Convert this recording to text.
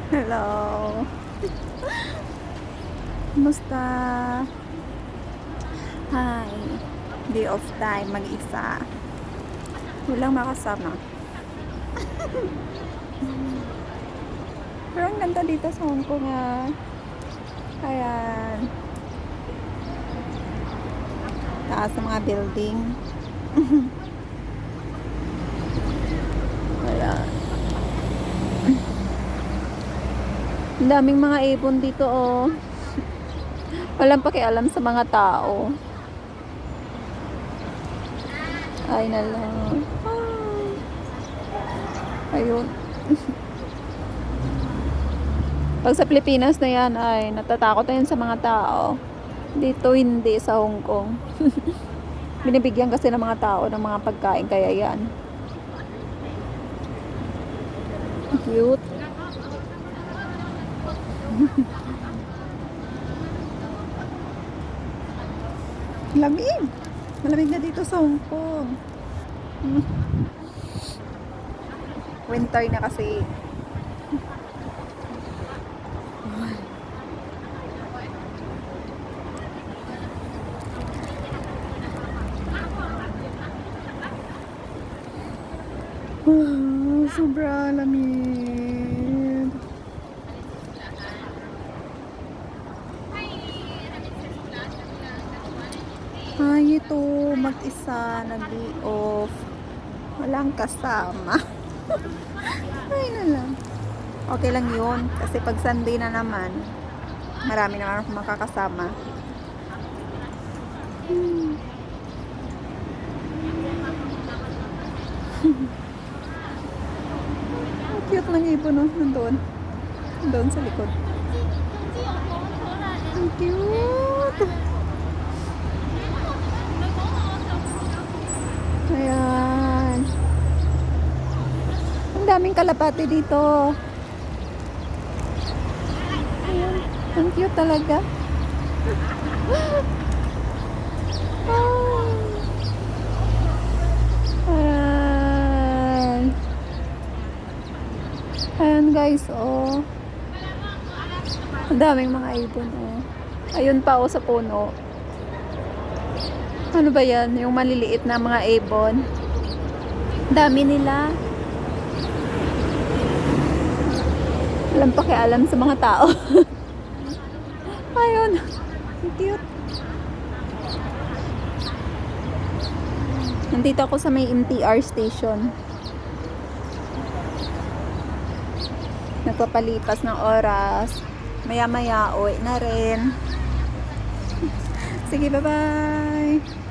Hello. Kumusta? Hi. Day off time, mag-isa. Walang makasama. Pero ang ganda dito sa Hong Kong Ayan. Taas sa mga building. Ayan. Ang daming mga ibon dito Walang pakialam sa mga tao. Ay na lang. Ayun. Pag sa Pilipinas na yan ay natatakot na yan sa mga tao. Dito hindi sa Hong Kong. Binibigyan kasi ng mga tao ng mga pagkain kaya yan. Cute. Lamig. Malamig na dito sa Hong Kong. Winter na kasi. Sobra lamig. Ay, ito mag-isa nag-day off. Walang kasama. Ay na lang. Okay lang yun. Kasi pag Sunday na naman, marami naman akong makakasama. Cute ng ibon, no? Nandun. Nandun sa likod. Ang cute. Ayan. Ang daming kalapati dito. Ayan. Ang cute talaga. Ayan. Ayan guys, Ang daming mga ibon, Ayun pa, sa puno. Ano ba yan? Yung maliliit na mga ibon. Dami nila. Walang pakialam sa mga tao. Ayun. Cute. Nandito ako sa may MTR station. Nagpapalipas ng oras. Maya-maya, uwi na rin. Sige, bye-bye.